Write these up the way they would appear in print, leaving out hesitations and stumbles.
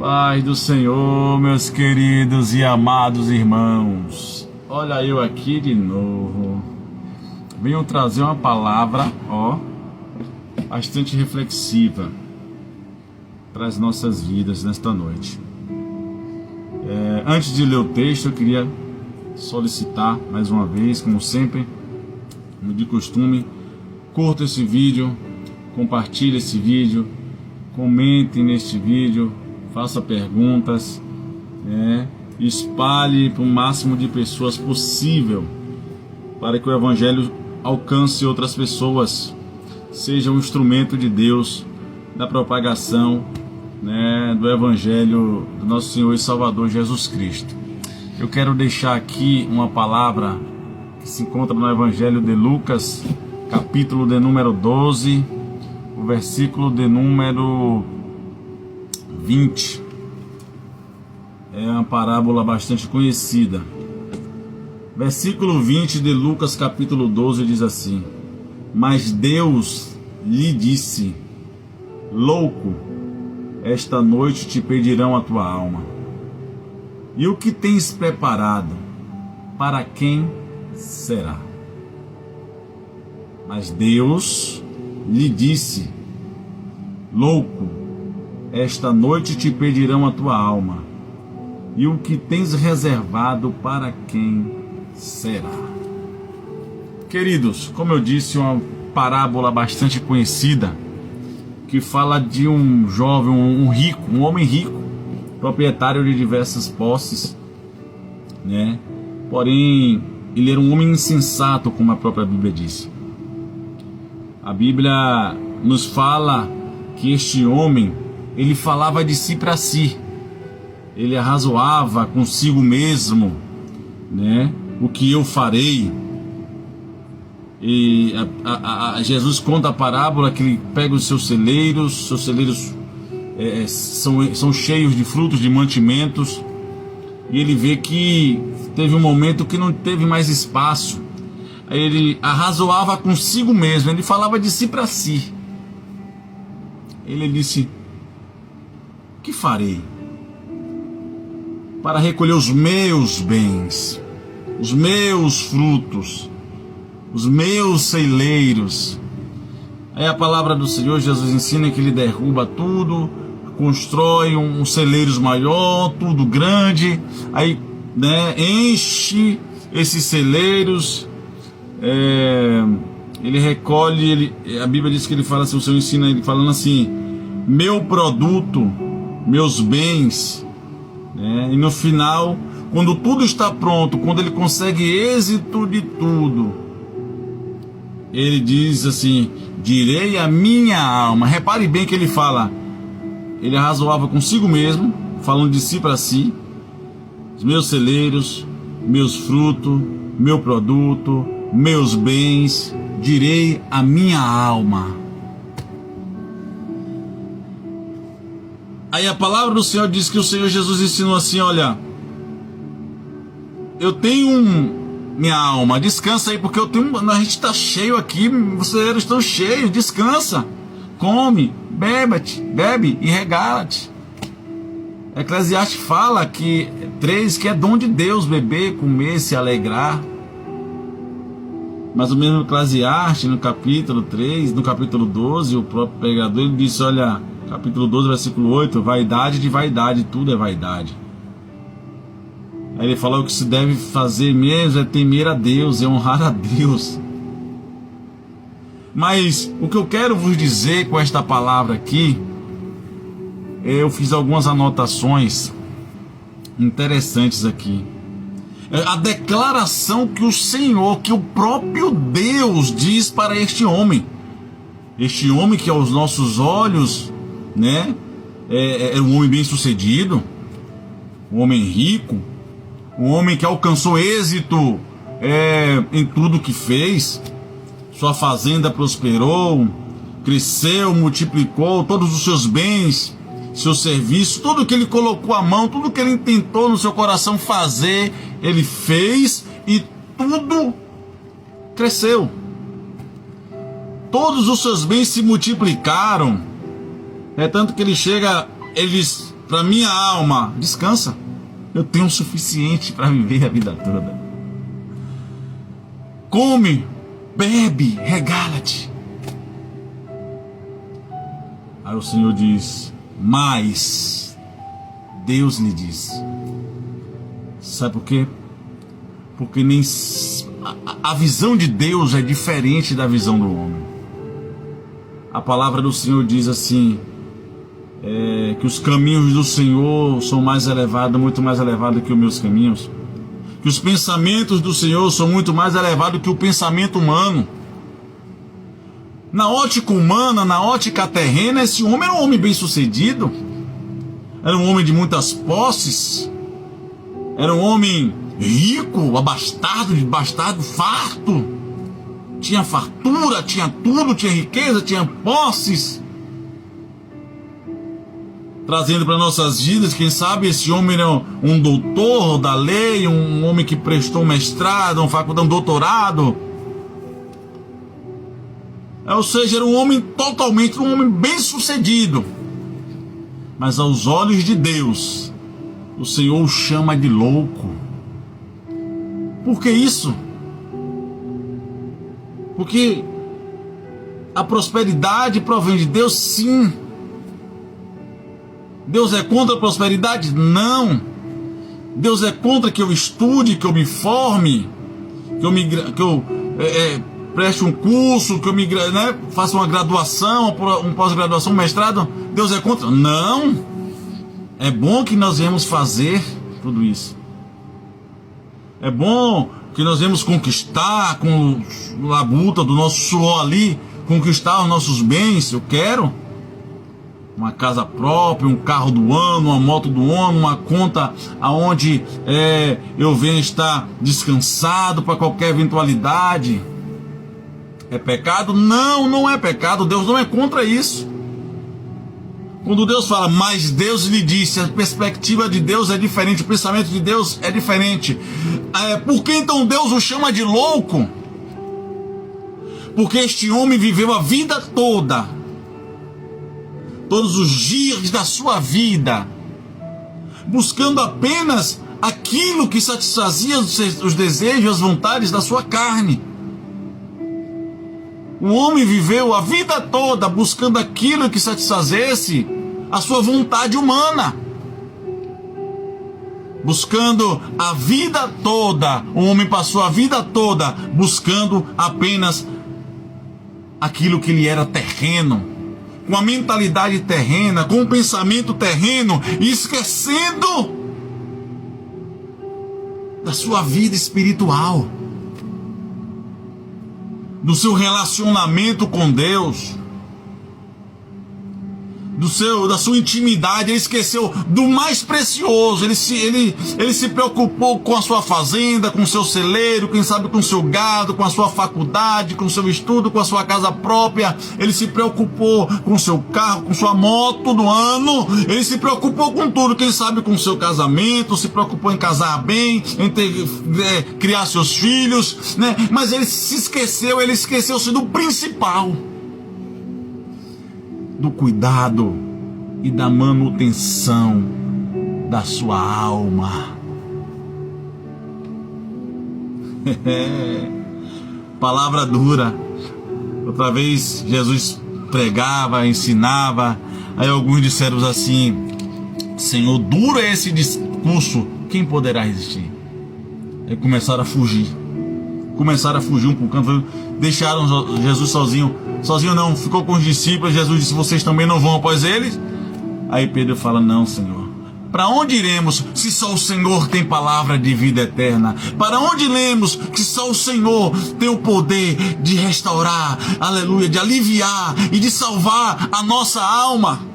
Paz do Senhor, meus queridos e amados irmãos. Olha eu aqui de novo. Venho trazer uma palavra, bastante reflexiva para as nossas vidas nesta noite. Antes de ler o texto, eu queria solicitar mais uma vez, como sempre, como de costume, curta esse vídeo, compartilhe esse vídeo, comente neste vídeo, faça perguntas, espalhe para o máximo de pessoas possível, para que o Evangelho alcance outras pessoas, seja um instrumento de Deus da propagação, do Evangelho do nosso Senhor e Salvador Jesus Cristo. Eu quero deixar aqui uma palavra que se encontra no Evangelho de Lucas, capítulo de número 12, o versículo de número 20. É uma parábola bastante conhecida. Versículo 20 de Lucas capítulo 12 diz assim: Mas Deus lhe disse: Louco, esta noite te pedirão a tua alma. E o que tens preparado, para quem será? Mas Deus lhe disse: Louco, esta noite te pedirão a tua alma, e o que tens reservado, para quem será? Queridos, como eu disse, uma parábola bastante conhecida, que fala de um jovem, um homem rico, proprietário de diversas posses, Porém, ele era um homem insensato, como a própria Bíblia diz. A Bíblia nos fala que este homem, ele falava de si para si. Ele arrazoava consigo mesmo, o que eu farei. E Jesus conta a parábola que ele pega os seus celeiros são cheios de frutos, de mantimentos, e ele vê que teve um momento que não teve mais espaço. Aí ele arrazoava consigo mesmo, ele falava de si para si. Ele disse: que farei para recolher os meus bens, os meus frutos, os meus celeiros? Aí a palavra do Senhor Jesus ensina que ele derruba tudo, constrói um celeiros maior, tudo grande, aí enche esses celeiros, ele recolhe, a Bíblia diz que ele fala assim, o Senhor ensina ele falando assim: meu produto, meus bens, e no final, quando tudo está pronto, quando ele consegue êxito de tudo, ele diz assim: direi a minha alma. Repare bem que ele fala, ele arrazoava consigo mesmo, falando de si para si: os meus celeiros, meus frutos, meu produto, meus bens, direi a minha alma. Aí a palavra do Senhor diz que o Senhor Jesus ensinou assim: olha, eu tenho minha alma, descansa aí, porque a gente está cheio aqui, os celeiros estão cheios, descansa, come, bebe e regala-te. Eclesiastes fala que é dom de Deus beber, comer, se alegrar. Mas o mesmo Eclesiastes, no capítulo 3, no capítulo 12, o próprio pregador, ele disse, olha, capítulo 12, versículo 8, vaidade de vaidade, tudo é vaidade. Aí ele falou que o que se deve fazer mesmo é temer a Deus, é honrar a Deus. Mas o que eu quero vos dizer com esta palavra aqui, eu fiz algumas anotações interessantes aqui. A declaração que o Senhor, que o próprio Deus diz para este homem que aos nossos olhos, é um homem bem sucedido, um homem rico, um homem que alcançou êxito em tudo que fez, sua fazenda prosperou, cresceu, multiplicou todos os seus bens, seu serviço, tudo que ele colocou a mão, tudo que ele intentou no seu coração fazer, ele fez e tudo cresceu. Todos os seus bens se multiplicaram. É tanto que ele chega, para minha alma, descansa. Eu tenho o suficiente para viver a vida toda. Come, bebe, regala-te. Aí o Senhor diz, mas Deus lhe diz. Sabe por quê? Porque nem a visão de Deus é diferente da visão do homem. A palavra do Senhor diz assim, que os caminhos do Senhor são mais elevados, muito mais elevados que os meus caminhos. Que os pensamentos do Senhor são muito mais elevados que o pensamento humano. Na ótica humana, na ótica terrena, esse homem era um homem bem sucedido. Era um homem de muitas posses. Era um homem rico, abastado, farto. Tinha fartura, tinha tudo, tinha riqueza, tinha posses. Trazendo para nossas vidas, quem sabe esse homem era um doutor da lei, um homem que prestou um mestrado, um doutorado. Ou seja, era um homem bem sucedido. Mas aos olhos de Deus, o Senhor o chama de louco. Por que isso? Porque a prosperidade provém de Deus, sim. Deus é contra a prosperidade? Não. Deus é contra que eu estude, que eu me forme, que eu preste um curso, que eu faça uma graduação, uma pós-graduação, um mestrado. Deus é contra? Não. É bom que nós venhamos fazer tudo isso. É bom que nós venhamos conquistar com a labuta do nosso suor ali, conquistar os nossos bens. Eu quero uma casa própria, um carro do ano, uma moto do ano, uma conta aonde eu venho estar descansado para qualquer eventualidade. É pecado? Não, não é pecado. Deus não é contra isso. Quando Deus fala, mas Deus lhe disse, a perspectiva de Deus é diferente, o pensamento de Deus é diferente. Por que então Deus o chama de louco? Porque este homem viveu a vida toda, todos os dias da sua vida, buscando apenas aquilo que satisfazia os desejos, as vontades da sua carne. O homem viveu a vida toda buscando aquilo que satisfazesse a sua vontade humana. Buscando a vida toda, o homem passou a vida toda buscando apenas aquilo que lhe era terreno, com a mentalidade terrena, com o pensamento terreno, e esquecendo da sua vida espiritual, do seu relacionamento com Deus, da sua intimidade. Ele esqueceu do mais precioso. Ele se preocupou com a sua fazenda, com o seu celeiro, quem sabe com o seu gado, com a sua faculdade, com o seu estudo, com a sua casa própria. Ele se preocupou com o seu carro, com sua moto do ano. Ele se preocupou com tudo, quem sabe com o seu casamento, se preocupou em casar bem, em criar seus filhos, né? Mas ele esqueceu-se do principal, do cuidado e da manutenção da sua alma. Palavra dura. Outra vez Jesus pregava, ensinava, aí alguns disseram assim: Senhor, duro é esse discurso, quem poderá resistir? Aí começaram a fugir um por canto, deixaram Jesus sozinho não, ficou com os discípulos. Jesus disse: vocês também não vão após eles? Aí Pedro fala: não, Senhor, para onde iremos se só o Senhor tem palavra de vida eterna? Para onde iremos se só o Senhor tem o poder de restaurar, aleluia, de aliviar e de salvar a nossa alma?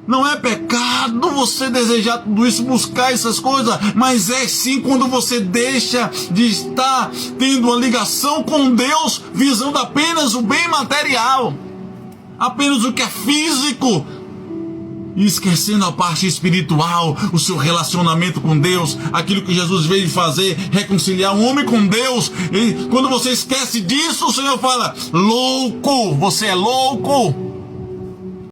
Não é pecado você desejar tudo isso, buscar essas coisas, mas é sim quando você deixa de estar tendo uma ligação com Deus, visando apenas o bem material, apenas o que é físico, e esquecendo a parte espiritual, o seu relacionamento com Deus, aquilo que Jesus veio fazer, reconciliar o homem com Deus. E quando você esquece disso, o Senhor fala: louco, você é louco.